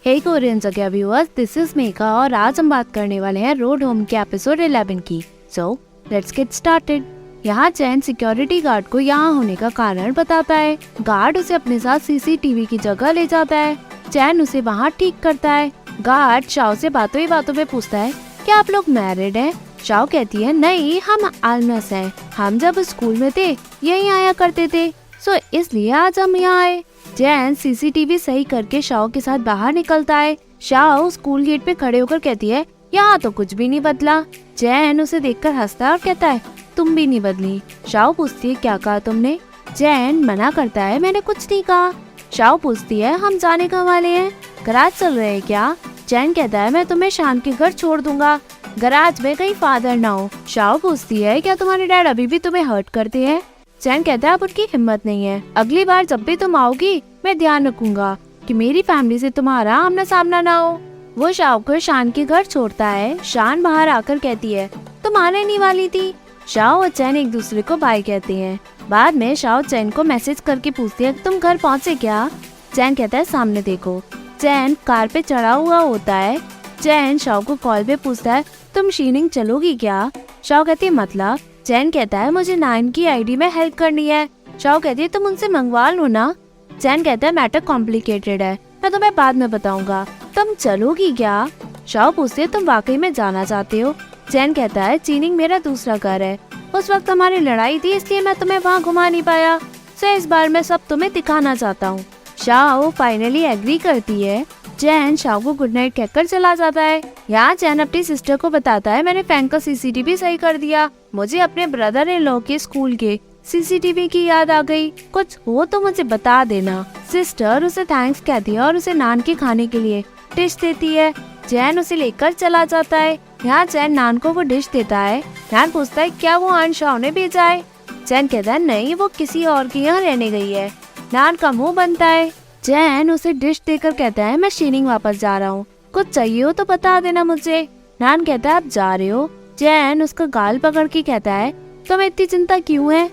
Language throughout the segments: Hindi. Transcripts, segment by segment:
हे कोरियन जगह व्यूअर्स, दिस इज मेघा और आज हम बात करने वाले हैं रोड होम के एपिसोड 11 की। So let's get started. यहाँ चैन सिक्योरिटी गार्ड को यहाँ होने का कारण बताता है। गार्ड उसे अपने साथ सीसीटीवी की जगह ले जाता है। चैन उसे वहाँ ठीक करता है। गार्ड शाओ से बातों ही बातों में पूछता है, क्या आप लोग मैरिड हैं? शाओ कहती है, नहीं, हम आलमस हैं। हम जब स्कूल में थे यहीं आया करते थे, सो इसलिए आज हम यहाँ आए। चैन सीसीटीवी सही करके शाओ के साथ बाहर निकलता है। शाओ स्कूल गेट पे खड़े होकर कहती है, यहाँ तो कुछ भी नहीं बदला। चैन उसे देखकर हंसता है और कहता है, तुम भी नहीं बदली। शाओ पूछती है, क्या कहा तुमने? चैन मना करता है, मैंने कुछ नहीं कहा। शाओ पूछती है, हम जाने कहाँ वाले हैं? गराज चल रहे हैं क्या? चैन कहता है, मैं तुम्हें शान के घर छोड़ दूंगा, गराज में कहीं फादर ना हो। शाओ पूछती है, क्या तुम्हारे डैड अभी भी तुम्हें हर्ट करते हैं? चैन कहता है, अब उनकी हिम्मत नहीं है। अगली बार जब भी तुम आओगी मैं ध्यान रखूंगा कि मेरी फैमिली से तुम्हारा आमना सामना ना हो। वो शाओ को शान के घर छोड़ता है। शान बाहर आकर कहती है, तुम आने नहीं वाली थी। शाओ और चैन एक दूसरे को बाय कहते हैं। बाद में शाओ चैन को मैसेज करके पूछती है, तुम घर पहुँचे क्या? चैन कहता है, सामने देखो। चैन कार पे चढ़ा हुआ होता है। चैन शाओ को कॉल पे पूछता है, तुम शीनिंग चलोगी क्या? शाओ कहती है, मतलब? चैन कहता है, मुझे 9 की आईडी में हेल्प करनी है। शाओ कहती है, तुम उनसे मंगवा लो ना। चैन कहता है, मैटर कॉम्प्लिकेटेड है, मैं तुम्हें बाद में बताऊंगा। तुम चलोगी क्या? शाओ पूछती है, तुम वाकई में जाना चाहते हो? चैन कहता है, चीनिंग मेरा दूसरा घर है। उस वक्त हमारी लड़ाई थी, इसलिए मैं तुम्हें वहाँ घुमा नहीं पाया, सो इस बार मैं सब तुम्हें दिखाना चाहता हूँ। शाओ फाइनली एग्री करती है। चैन शाओ को गुड नाइट कहकर चला जाता है। यहाँ चैन अपनी सिस्टर को बताता है, मैंने फैन का सीसीटीवी सही कर दिया। मुझे अपने ब्रदर इन लॉ के स्कूल के सीसीटीवी की याद आ गई। कुछ हो तो मुझे बता देना। सिस्टर उसे थैंक्स कहती है और उसे नान के खाने के लिए डिश देती है। चैन उसे लेकर चला जाता है। यहाँ चैन नान को वो डिश देता है। नान पूछता है, क्या वो आन शाओ ने भेजा है? चैन कहता है, नहीं, वो किसी और के यहाँ रहने गई है। नान का मुँह बनता है। चैन उसे डिश देकर कहता है, मैं शीनिंग वापस जा रहा हूँ, कुछ चाहिए हो तो बता देना मुझे। नान कहता है, आप जा रहे हो? चैन उसका गाल पकड़ के कहता है, तुम्हें इतनी चिंता क्यों है?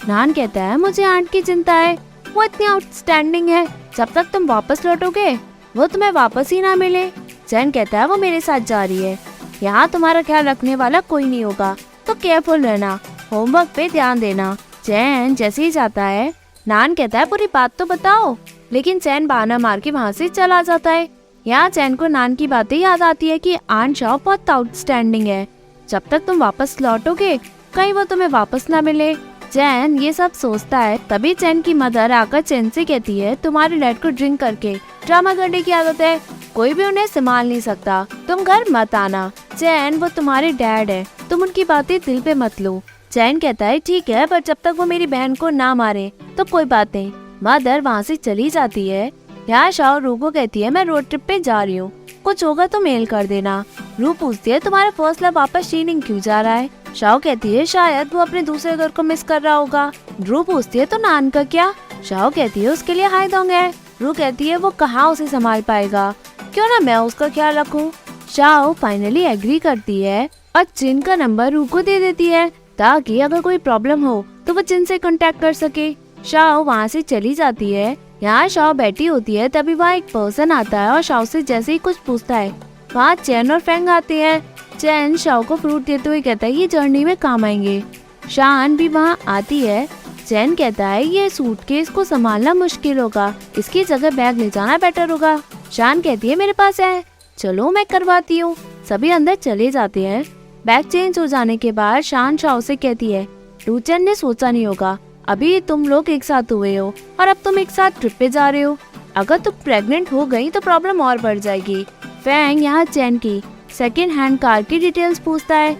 नान कहता है, मुझे आंट की चिंता है, वो इतनी आउटस्टैंडिंग है, जब तक तुम वापस लौटोगे वो तुम्हें वापस ही ना मिले। चैन कहता है, वो मेरे साथ जा रही है, यहाँ तुम्हारा ख्याल रखने वाला कोई नहीं होगा, तो केयरफुल रहना, होमवर्क पे ध्यान देना। चैन जैसे ही जाता है, नान कहता है, पूरी बात तो बताओ, लेकिन चैन बहाना मार के वहाँ से चला जाता है। यहाँ चैन को नान की बातें याद आती है कि आंट शाओ बहुत आउटस्टैंडिंग है, जब तक तुम वापस लौटोगे कहीं वो तुम्हें वापस ना मिले। चैन ये सब सोचता है, तभी चैन की मदर आकर चैन से कहती है, तुम्हारे डैड को ड्रिंक करके ड्रामा करने की आदत है, कोई भी उन्हें संभाल नहीं सकता, तुम घर मत आना। चैन, वो तुम्हारे डैड है, तुम उनकी बातें दिल पे मत लो। चैन कहता है, ठीक है, पर जब तक वो मेरी बहन को ना मारे तो कोई बात नहीं। मदर वहाँ से चली जाती है। यहाँ शाओ रू को कहती है, मैं रोड ट्रिप पे जा रही हूँ, कुछ होगा तो मेल कर देना। रू पूछती है, तुम्हारा फर्स्ट लव वापस शीनिंग क्यों जा रहा है? शाओ कहती है, शायद वो अपने दूसरे घर को मिस कर रहा होगा। रू पूछती है, तो नान का क्या? शाओ कहती है, उसके लिए हाइदोंग है। रू कहती है, वो कहाँ उसे संभाल पाएगा, क्यों ना मैं उसका ख्याल रखूं। शाओ फाइनली एग्री करती है और चिन का नंबर रू को दे देती है, ताकि अगर कोई प्रॉब्लम हो तो वो चिन से कांटेक्ट कर सके। शाओ वहाँ से चली जाती है। यहाँ शाओ बैठी होती है, तभी वहाँ एक पर्सन आता है और शाओ से जैसे ही कुछ पूछता है, वहाँ चैन और फैंग आते हैं। चैन शाओ को फ्रूट देते हुए कहता है, ये जर्नी में काम आएंगे। शान भी वहाँ आती है। चैन कहता है, ये सूटकेस को संभालना मुश्किल होगा, इसकी जगह बैग ले जाना बेटर होगा। शान कहती है, मेरे पास है, चलो मैं करवाती हूँ। सभी अंदर चले जाते हैं। बैग चेंज हो जाने के बाद शान शाओ से कहती है, चैन ने सोचा नहीं होगा, अभी तुम लोग एक साथ हुए हो और अब तुम एक साथ ट्रिप पे जा रहे हो, अगर तुम प्रेग्नेंट हो गई तो प्रॉब्लम और बढ़ जाएगी। फैंग यहाँ चैन की सेकेंड हैंड कार की डिटेल्स पूछता है।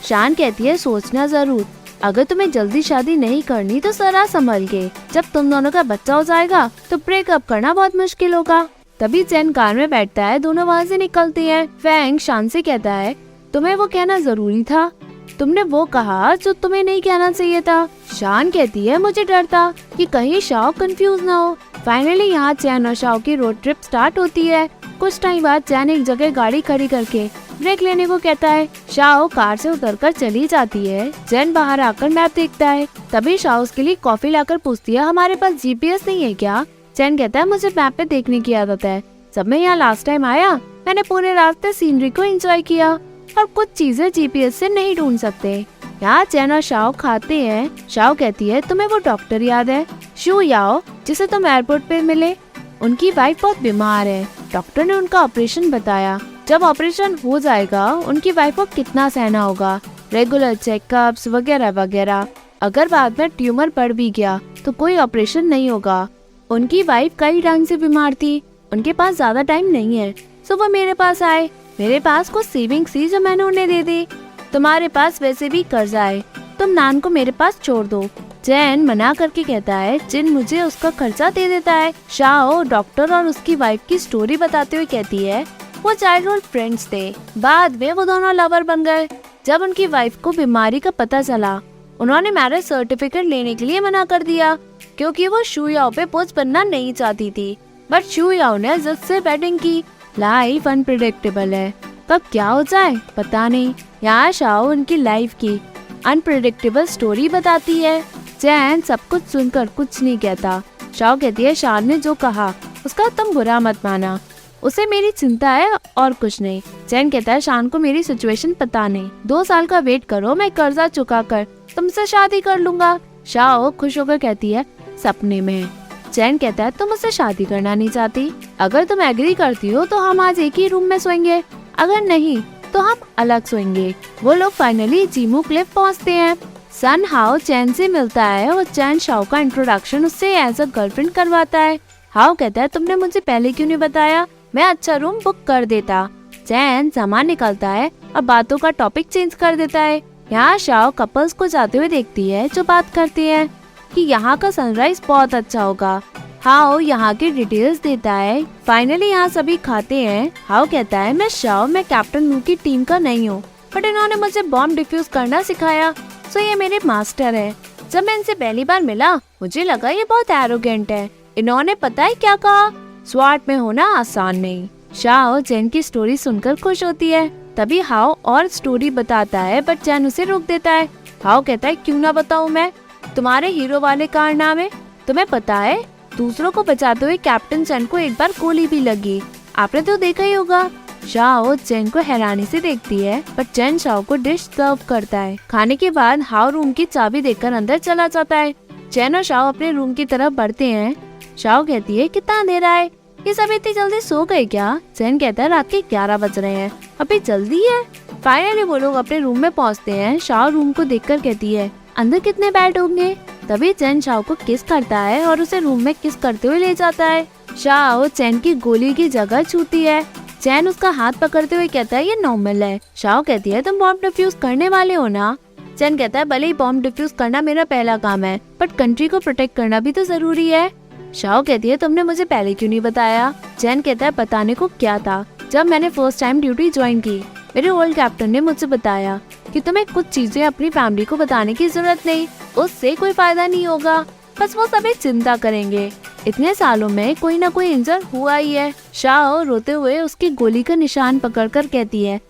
शान कहती है, सोचना जरूर, अगर तुम्हें जल्दी शादी नहीं करनी तो जरा संभल के, जब तुम दोनों का बच्चा हो जाएगा तो ब्रेकअप करना बहुत मुश्किल होगा। तभी चैन कार में बैठता है, दोनों वहाँ से निकलते हैं। फैंग शान से कहता है, तुम्हें वो कहना जरूरी था, तुमने वो कहा जो तुम्हें नहीं कहना चाहिए था। शान कहती है, मुझे डर था कि कहीं शाओ कंफ्यूज ना हो। फाइनली यहाँ चैन और शाओ की रोड ट्रिप स्टार्ट होती है। कुछ टाइम बाद चैन एक जगह गाड़ी खड़ी करके ब्रेक लेने को कहता है। शाओ कार से उतरकर चली जाती है। चैन बाहर आकर मैप देखता है। तभी शाओ उसके लिए कॉफी लाकर पूछती है, हमारे पास जीपीएस नहीं है क्या? चैन कहता है, मुझे मैप पे देखने की आदत है, जब मैं यहाँ लास्ट टाइम आया मैंने पूरे रास्ते सीनरी को एंजॉय किया और कुछ चीजें जीपीएस से नहीं ढूंढ सकते। यहाँ चैन और शाओ खाते हैं। शाओ कहती है तुम्हें वो डॉक्टर याद है, शू याओ, जिसे तुम एयरपोर्ट पे मिले? उनकी वाइफ बहुत बीमार है। डॉक्टर ने उनका ऑपरेशन बताया। जब ऑपरेशन हो जाएगा उनकी वाइफ को कितना सहना होगा, रेगुलर चेकअप्स वगैरह वगैरह। अगर बाद में ट्यूमर बढ़ भी गया तो कोई ऑपरेशन नहीं होगा। उनकी वाइफ कई टाइम से बीमार थी, उनके पास ज्यादा टाइम नहीं है, सो वो मेरे पास आए। मेरे पास कुछ सेविंग्स थी जो मैंने उन्हें दे दी। तुम्हारे पास वैसे भी कर्जा है, तुम नान को मेरे पास छोड़ दो। जैन मना करके कहता है। जिन मुझे उसका खर्चा दे देता है। शाओ डॉक्टर और उसकी वाइफ की स्टोरी बताते हुए कहती है वो चाइल्डहुड फ्रेंड्स थे, बाद में वो दोनों लवर बन गए। जब उनकी वाइफ को बीमारी का पता चला उन्होंने मैरिज सर्टिफिकेट लेने के लिए मना कर दिया क्योंकि वो शू याओ पे बोझ बनना नहीं चाहती थी। बट शू याओ ने जिद से वेडिंग की। लाइफ अनप्रिडिक्टेबल है, कब क्या हो जाए पता नहीं। यहाँ शाओ उनकी लाइफ की अनप्रिडिक्टेबल स्टोरी बताती है। जैन सब कुछ सुनकर कुछ नहीं कहता। शाओ कहती है शान ने जो कहा उसका तुम बुरा मत माना, उसे मेरी चिंता है और कुछ नहीं। जैन कहता है शान को मेरी सिचुएशन पता नहीं, 2 साल का वेट करो, मैं कर्जा चुका कर तुमसे शादी कर लूंगा। शाओ खुश होकर कहती है सपने में। जैन कहता है तुम मुझसे शादी करना नहीं चाहती, अगर तुम एग्री करती हो तो हम आज एक ही रूम में सोएंगे, अगर नहीं तो हम अलग सोएंगे। वो लोग फाइनली जीमू क्लिफ पहुँचते हैं। सन हाओ चैन से मिलता है और चैन शाओ का इंट्रोडक्शन उससे एज अ गर्लफ्रेंड करवाता है। हाओ कहता है तुमने मुझे पहले क्यों नहीं बताया, मैं अच्छा रूम बुक कर देता। चैन सामान निकलता है और बातों का टॉपिक चेंज कर देता है। यहाँ शाओ कपल्स को जाते हुए देखती है जो बात करती है कि यहाँ का सनराइज बहुत अच्छा होगा। हाओ यहाँ की डिटेल्स देता है। फाइनली यहाँ सभी खाते हैं। हाओ कहता है मैं शाओ, मैं कैप्टन मू की टीम का नहीं हूँ, बट इन्होंने मुझे बॉम्ब डिफ्यूज करना सिखाया, सो ये मेरे मास्टर है। जब मैं इनसे पहली बार मिला मुझे लगा ये बहुत एरोगेंट है। इन्होंने पता है क्या कहा, स्वाट में होना आसान नहीं। शाओ जैन की स्टोरी सुनकर खुश होती है। तभी हाओ और स्टोरी बताता है बट जैन उसे रोक देता है। हाओ कहता है क्यों ना बताऊं मैं, तुम्हारे हीरो वाले कारनामे, तुम्हें पता है दूसरों को बचाते हुए कैप्टन चैन को एक बार गोली भी लगी, आपने तो देखा ही होगा। शाओ चैन को हैरानी से देखती है बट चैन शाओ को डिश सर्व करता है। खाने के बाद हाओ रूम की चाबी देकर अंदर चला जाता है। चैन और शाओ अपने रूम की तरफ बढ़ते हैं। शाओ कहती है कितना अंधेरा है, ये सब इतनी जल्दी सो गए क्या? चैन कहता है रात के 11 बज रहे हैं, अभी जल्दी है। फाइनली वो लोग अपने रूम में पहुंचते हैं। शाओ रूम को देखकर कहती है अंदर कितने बेड होंगे। तभी चैन शाओ को किस करता है और उसे रूम में किस करते हुए ले जाता है। शाओ चैन की गोली की जगह छूती है। चैन उसका हाथ पकड़ते हुए कहता है ये नॉर्मल है। शाओ कहती है तुम बॉम्ब डिफ्यूज करने वाले हो ना? चैन कहता है भले ही बॉम्ब डिफ्यूज करना मेरा पहला काम है, बट कंट्री को प्रोटेक्ट करना भी तो जरूरी है। शाओ कहती है तुमने मुझे पहले क्यों नहीं बताया? चैन कहता है बताने को क्या था, जब मैंने फर्स्ट टाइम ड्यूटी ज्वाइन की मेरे ओल्ड कैप्टन ने मुझसे बताया कि तुम्हें कुछ चीजें अपनी फैमिली को बताने की जरूरत नहीं, उससे कोई फायदा नहीं होगा, बस वो सभी चिंता करेंगे। इतने सालों में कोई ना कोई इंजर हुआ ही है। शाओ रोते हुए उसकी गोली का निशान पकड़कर कहती है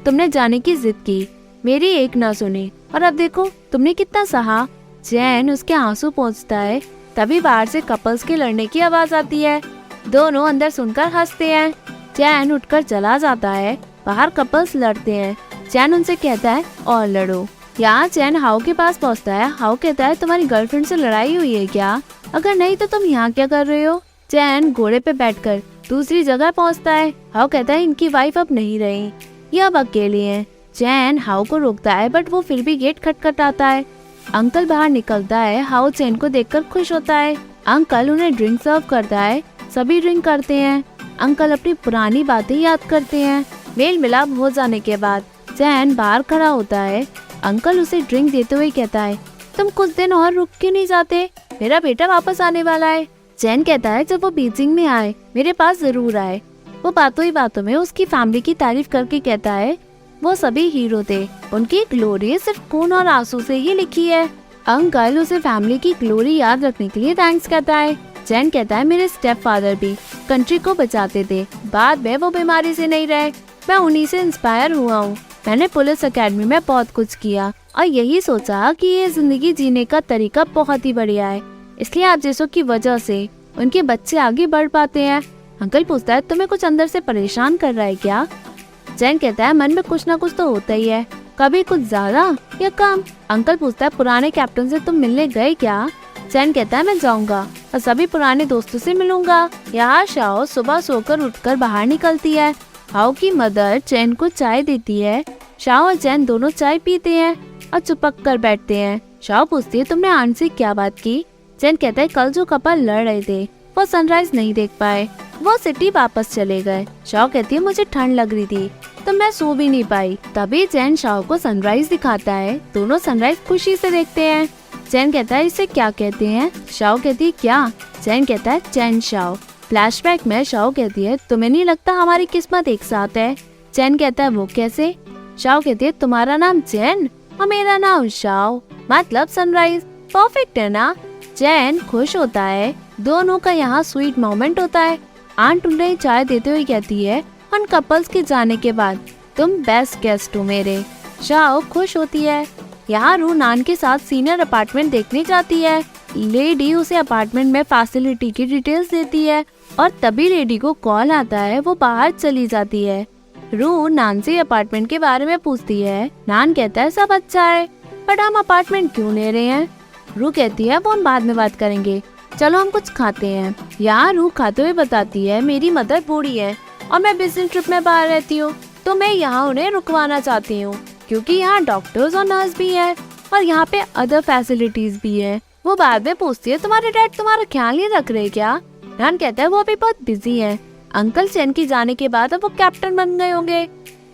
तुमने जाने की जिद की, मेरी एक ना सुनी और अब देखो तुमने कितना सहा। चैन उसके आंसू पोंछता है। तभी बाहर से कपल्स के लड़ने की आवाज आती है। दोनों अंदर सुनकर हंसते हैं। चैन उठकर चला जाता है। बाहर कपल्स लड़ते हैं। चैन उनसे कहता है और लड़ो। यहाँ चैन हाओ के पास पहुँचता है। हाओ कहता है तुम्हारी गर्लफ्रेंड से लड़ाई हुई है क्या? अगर नहीं तो तुम यहाँ क्या कर रहे हो? चैन घोड़े पे बैठकर दूसरी जगह पहुँचता है। हाओ कहता है इनकी वाइफ अब नहीं रही, ये अब अकेली है। चैन हाओ को रोकता है बट वो फिर भी गेट खटखटाता है। अंकल बाहर निकलता है। हाओ चैन को देखकर खुश होता है। अंकल उन्हें ड्रिंक सर्व करता है। सभी ड्रिंक करते हैं। अंकल अपनी पुरानी बातें याद करते हैं। मेल मिलाप हो जाने के बाद चैन बाहर खड़ा होता है। अंकल उसे ड्रिंक देते हुए कहता है तुम कुछ दिन और रुक क्यों नहीं जाते, मेरा बेटा वापस आने वाला है। चैन कहता है जब वो बीजिंग में आए मेरे पास जरूर आए। वो बातों ही बातों में उसकी फैमिली की तारीफ करके कहता है वो सभी हीरो थे, उनकी ग्लोरी सिर्फ खून और आंसू से ही लिखी है। अंकल उसे फैमिली की ग्लोरी याद रखने के लिए थैंक्स कहता है। चैन कहता है मेरे स्टेप फादर भी कंट्री को बचाते थे, बाद में वो बीमारी से नहीं रहे, मैं उन्हीं से इंस्पायर हुआ हूँ। मैंने पुलिस एकेडमी में बहुत कुछ किया और यही सोचा कि ये जिंदगी जीने का तरीका बहुत ही बढ़िया है, इसलिए आप जैसों की वजह से उनके बच्चे आगे बढ़ पाते हैं। अंकल पूछता है तुम्हें कुछ अंदर से परेशान कर रहा है क्या? जैन कहता है मन में कुछ ना कुछ तो होता ही है, कभी कुछ ज्यादा या कम। अंकल पूछता है पुराने कैप्टन से तुम मिलने गए क्या? जैन कहता है मैं जाऊंगा और सभी पुराने दोस्तों से मिलूंगा। यहाँ शाओ सुबह सोकर उठकर बाहर निकलती है। हाओ की मदर चैन को चाय देती है। शाओ और जैन दोनों चाय पीते हैं और चिपक कर बैठते हैं। शाओ पूछती है तुमने आंट से क्या बात की? जैन कहता है कल जो कपल लड़ रहे थे वो सनराइज नहीं देख पाए, वो सिटी वापस चले गए। शाओ कहती है मुझे ठंड लग रही थी तो मैं सो भी नहीं पाई। तभी जैन शाओ को सनराइज दिखाता है। दोनों सनराइज खुशी से देखते हैं। जैन कहता है इसे क्या कहते हैं? शाओ कहती है क्या? जैन कहता है चैन शाओ। फ्लैशबैक में शाओ कहती है तुम्हें नहीं लगता हमारी किस्मत एक साथ है? जैन कहता है वो कैसे? शाओ कहती है तुम्हारा नाम जैन और मेरा नाम शाओ, मतलब सनराइज, परफेक्ट है ना? जैन खुश होता है। दोनों का यहाँ स्वीट मोमेंट होता है। आंट उन्हें चाय देते हुए कहती है उन कपल्स के जाने के बाद तुम बेस्ट गेस्ट हो मेरे। शाओ खुश होती है। यहाँ रू नान के साथ सीनियर अपार्टमेंट देखने जाती है। लेडी उसे अपार्टमेंट में फैसिलिटी की डिटेल्स देती है और तभी लेडी को कॉल आता है, वो बाहर चली जाती है। रू नान से अपार्टमेंट के बारे में पूछती है। नान कहता है सब अच्छा है बट हम अपार्टमेंट क्यों ले रहे हैं? रू कहती है वो हम बाद में बात करेंगे, चलो हम कुछ खाते हैं। यहाँ रू खाते हुए बताती है मेरी मदर बूढ़ी है और मैं बिजनेस ट्रिप में बाहर रहती हूँ तो मैं यहाँ उन्हें रुकवाना चाहती हूँ क्योंकि यहाँ डॉक्टर्स और नर्स भी हैं और यहाँ पे अदर फैसिलिटीज भी है। वो बाद में पूछती है तुम्हारे डैड तुम्हारा ख्याल नहीं रख रहे क्या? नान कहता है वो अभी बहुत बिजी है, अंकल चैन के जाने के बाद अब वो कैप्टन बन गए होंगे।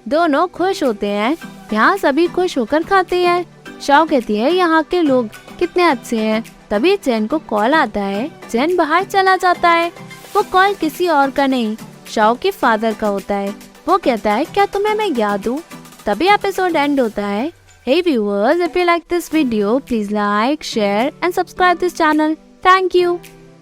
दोनों खुश होते हैं। यहाँ सभी खुश होकर खाते हैं। शाओ कहती है यहाँ के लोग कितने अच्छे हैं। तभी चैन को कॉल आता है। चैन बाहर चला जाता है। वो कॉल किसी और का नहीं, शाओ के फादर का होता है। वो कहता है क्या तुम्हें मैं याद हूँ? तभी एपिसोड एंड होता है। Hey viewers, if you like this video, please like, share and subscribe this channel. Thank you.